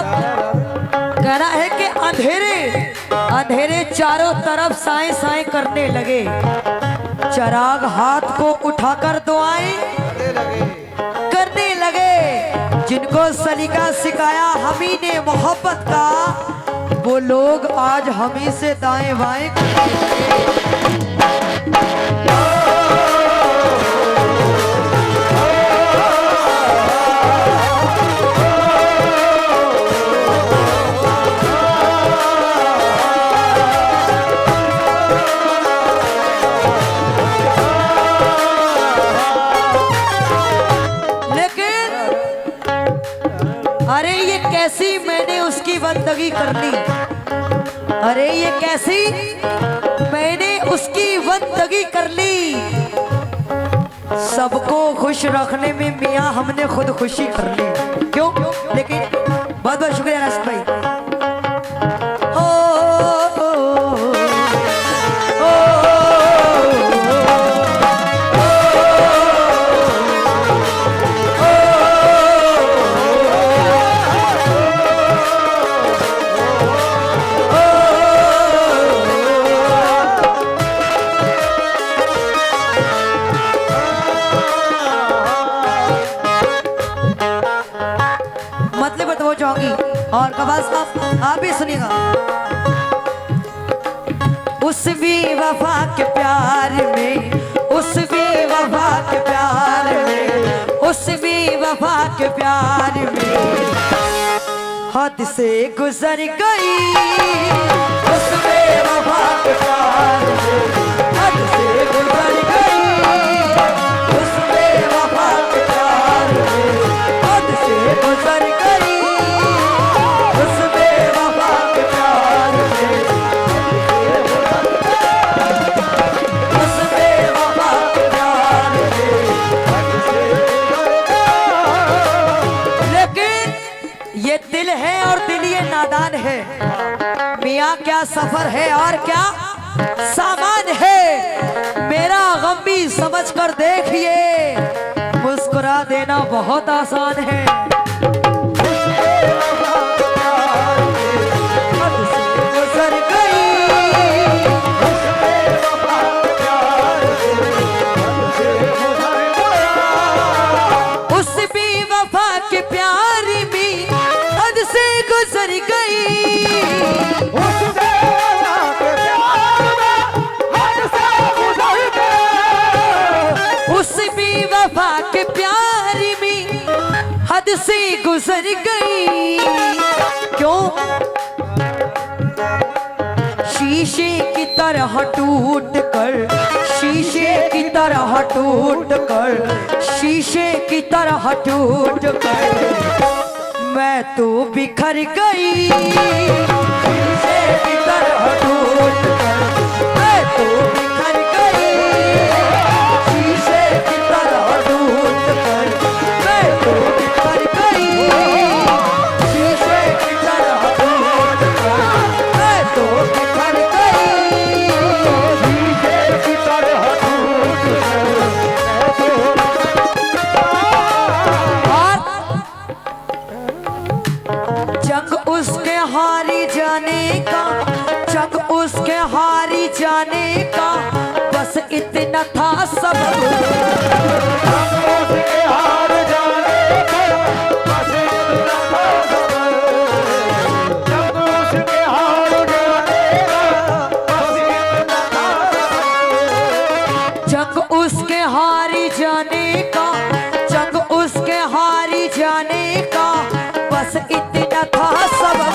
कह रहा है कि अंधेरे अंधेरे चारों तरफ साए साए करने लगे, चिराग हाथ को उठाकर दुआएं करने लगे। जिनको सलीका सिखाया हमी ने मोहब्बत का, वो लोग आज हमी से दाएं बाएं कैसी मैंने उसकी बंदगी कर ली। अरे ये कैसी मैंने उसकी बंदगी कर ली। सबको खुश रखने में मियाँ हमने खुद खुशी कर ली। क्यों? लेकिन बहुत बहुत शुक्रिया राशिद भाई। और कबाल साहब आप भी सुनिएगा। उस भी वफा के प्यार में, उस भी वफा के प्यार में, उस भी वफा के प्यार में हद से गुजर गई। उस भी वफा के प्यार में हद से गुजर गई। उस भी वफा के प्यार में हद से गुजर गई। नादान है मियाँ, क्या सफर है और क्या सामान है। मेरा गम भी समझ कर देखिए, मुस्कुरा देना बहुत आसान है। से गुजर गई। क्यों? शीशे की तरह टूट कर, शीशे की तरह टूट कर, शीशे की तरह टूट कर मैं तो बिखर गई। शीशे की तरह टूट कर मैं तो बिखर गई। शीशे की तरह टूट कर मैं तो जाने का बस इतना था सबब। उसके हार जाने का बस इतना था सबब। जब उसके हार जाने का बस इतना था सबब। जंग उसके हारी जाने का, जंग उसके हारी जाने का बस इतना था सबब।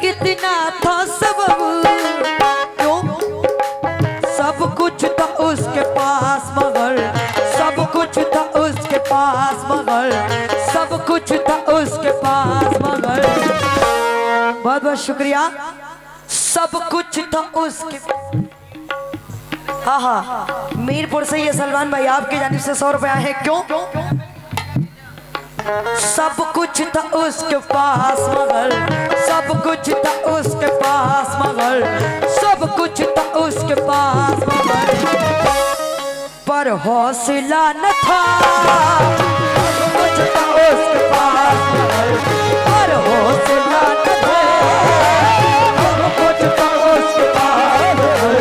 इतना था सबब। क्यों? सब कुछ था उसके पास मगर, सब कुछ था उसके पास मगर, सब कुछ था उसके पास मगर। बहुत बहुत शुक्रिया। सब कुछ था उसके, हाँ हाँ, मीरपुर से ये सलमान भाई आपकी जानिब से 100 रुपया है। क्यों? सब कुछ था उसके पास मगर, सब कुछ था उसके पास मगर, सब कुछ था उसके पास मगर, पर हौसला न था। सब कुछ था उसके पास मगर, पर हौसला न था। सब कुछ था उसके पास मगर,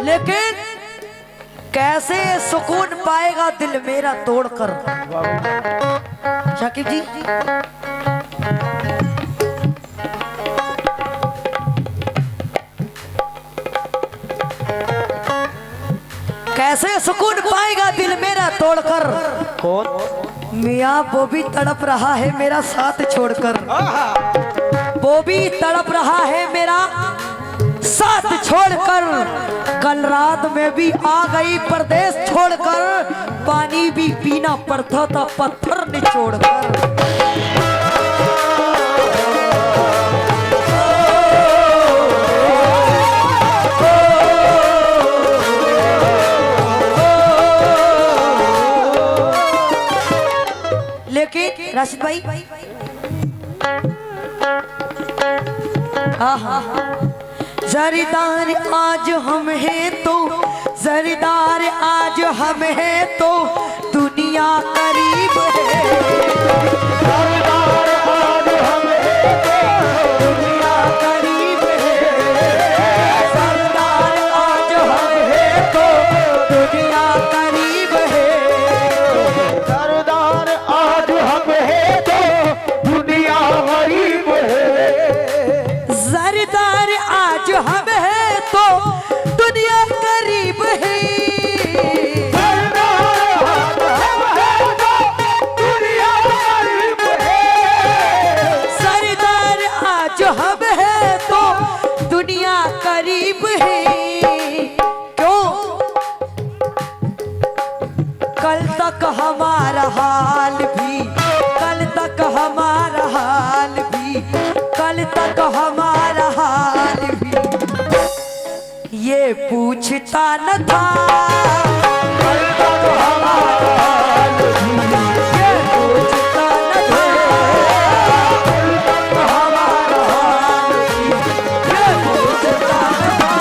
लेकिन कैसे सुकून पाएगा दिल मेरा तोड़कर। शाकिब जी, कैसे सुकून पाएगा दिल मेरा तोड़कर। कौन? मियाँ वो भी तड़प रहा है मेरा साथ छोड़कर, वो भी तड़प रहा है मेरा साथ छोड़कर। कल रात में भी आ गई परदेश छोड़कर, पानी भी पीना पड़ता था पत्थर निचोड़कर। लेकिन राशिद भाई, हाँ हाँ, जरीदार आज हम हैं तो, जरीदार आज हम हैं तो दुनिया करीब है। जरीदार आज हम हैं तो दुनिया करीब है। जरीदार आज हम हैं तो दुनिया करीब है। सरदार आज हम हैं तो दुनिया गरीब है। जरीदार आज हम हैं तो दुनिया करीब है। सरदार आज हम हैं तो दुनिया करीब है। क्यों? कल तक हमारा हाल भी, कल तक हमारा हाल भी, कल तक हमारा हाल भी ये पूछता न था। कल तक हमारा हाल भी ये पूछता न था। कल तक हमारा हाल भी ये पूछता न था।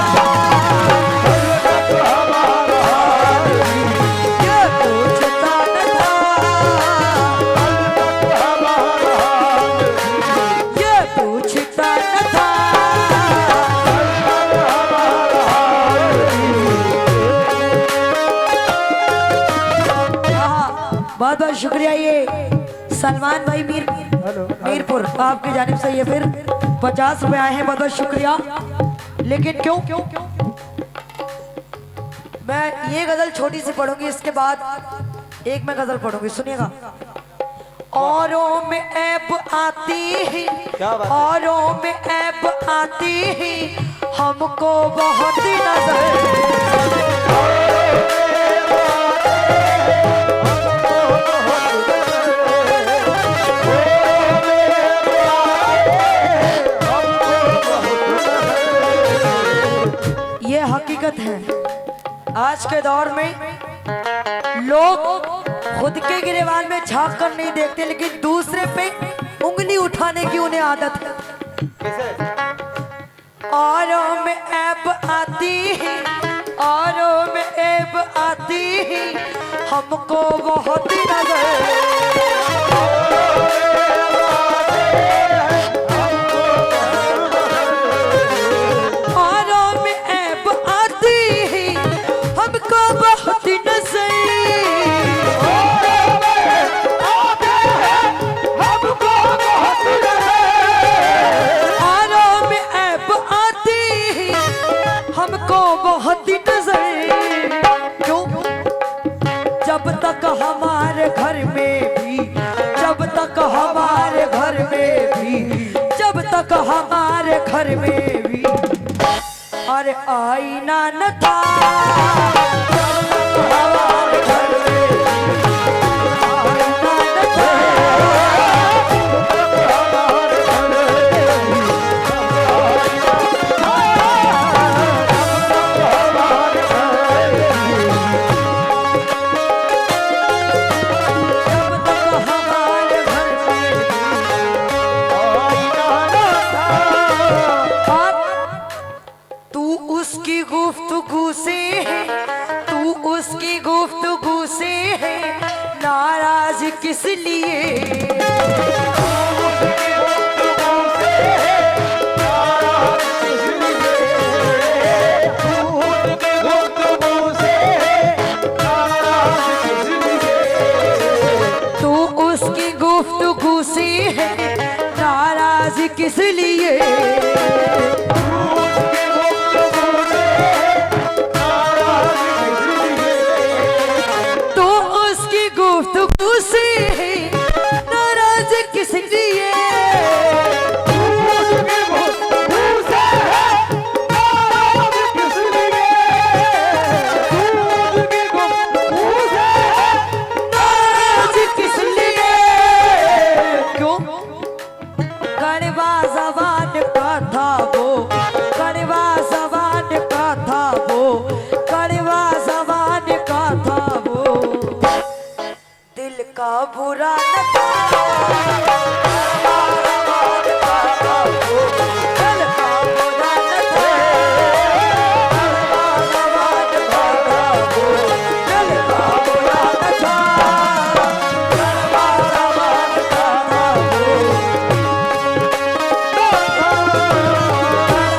कल तक हमारा हाल भी ये पूछता न था। कल तक हमारा हाल भी ये पूछता न था। बहुत बहुत शुक्रिया। ये सलमान भाई मीरपुर आपकी जानिब से ये फिर 50 रुपए आए हैं। बहुत बहुत शुक्रिया। लेकिन क्यों? मैं ये गजल छोटी सी पढ़ूंगी, इसके बाद एक मैं गजल पढ़ूंगी, सुनिएगा। औरों में ऐब आती है, औरों में ऐब आती है, हमको बहुत नजर। ये हकीकत है। आज के दौर में लोग खुद के गिरेबान में झांक कर नहीं देखते, लेकिन दूसरे पे उंगली उठाने की उन्हें आदत है। औरों में ऐब आती है, औरों में ऐब आती है, हमको बहुत नजर। जब तक हमारे घर में भी, जब तक हमारे घर में भी, जब तक हमारे घर में भी अरे आईना न था। जब तक हमारे घर में भी आईना न था। जब तक हमारे घर में किस लिए, उसके गुफ्तगू से नाराज किस लिए, तो उसकी गुफ्तगू से नाराज किस लिए, उसके गुफ्तगू से नाराज किस लिए, उसके गुफ्तगू से नाराज किस लिए। क्यों? कड़वा ज़बान का था वो, कड़वा ज़बान का था वो, कड़वा ज़बान का था वो, दिल का बुरा न था, कड़वा ज़बान का था वो, दिल का बुरा न था, कड़वा ज़बान का था वो, दिल का बुरा न था, कड़वा ज़बान का था वो,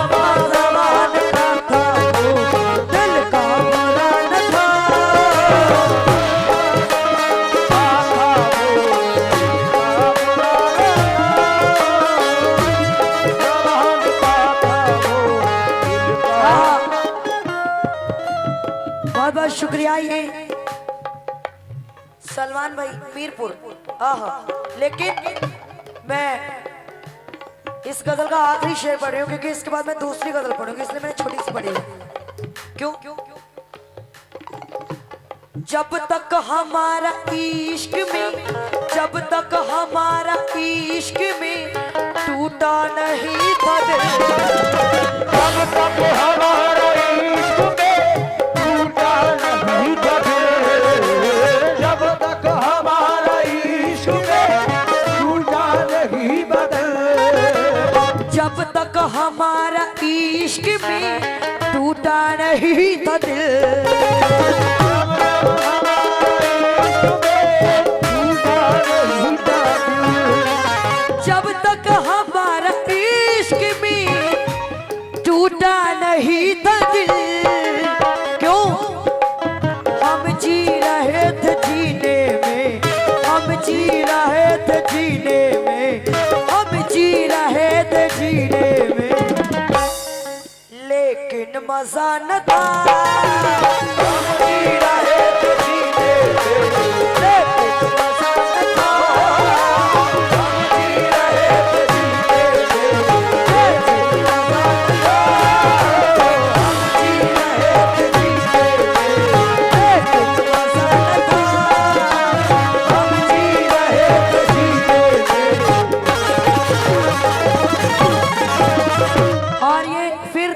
कड़वा ज़बान का था वो, दिल का बुरा न था। बहुत बहुत शुक्रिया। ये सलमान भाई मीरपुर। आहा, लेकिन मैं इस गजल का आखिरी शेर पढ़ रही हूँ क्योंकि इसके बाद मैं दूसरी गजल पढ़ूंगी, इसलिए मैंने छोटी सी पढ़ी है। क्यों? जब तक हमारा इश्क में, जब तक हमारा इश्क में टूटा नहीं था दिल, जब तक हमारा इश्क में टूटा नहीं था दिल, जब तक हमारा इश्क में टूटा नहीं बदल, जब तक हमारा इश्क में टूटा नहीं था दिल, जब तक हमारा इश्क में टूटा नहीं था दिल। क्यों? हम जी रहे थे जीने में, हम जी रहे थे जीने में, हम जी रहे थे जीने में, लेकिन मजा न था। हम जी रहे थे जीने में, लेकिन मजा न था। हम जी रहे थे जीने में, लेकिन मजा न था। हम जी रहे थे जीने में, लेकिन मजा न था। हम जी रहे थे जीने में। और ये फिर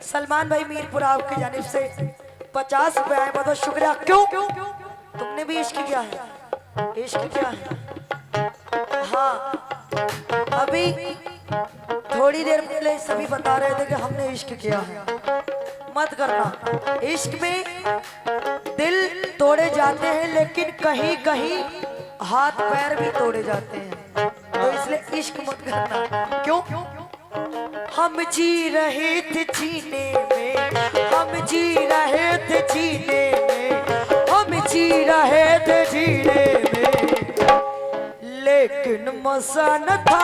सलमान भाई मीरपुर आपकी जानिब से 50 रुपए आए, बहुत शुक्रिया। क्यों? तुमने भी इश्क किया है, इश्क किया है। हाँ, अभी थोड़ी देर पहले सभी बता रहे थे कि हमने इश्क किया है। मत करना, इश्क में दिल तोड़े जाते हैं लेकिन कहीं कहीं हाथ पैर भी तोड़े जाते हैं, तो इसलिए इश्क मत करना। क्यों? हम जी रहे थे जीने में, हम जी रहे थे जीने में, हम जी रहे थे जीने में, लेकिन मजा न था।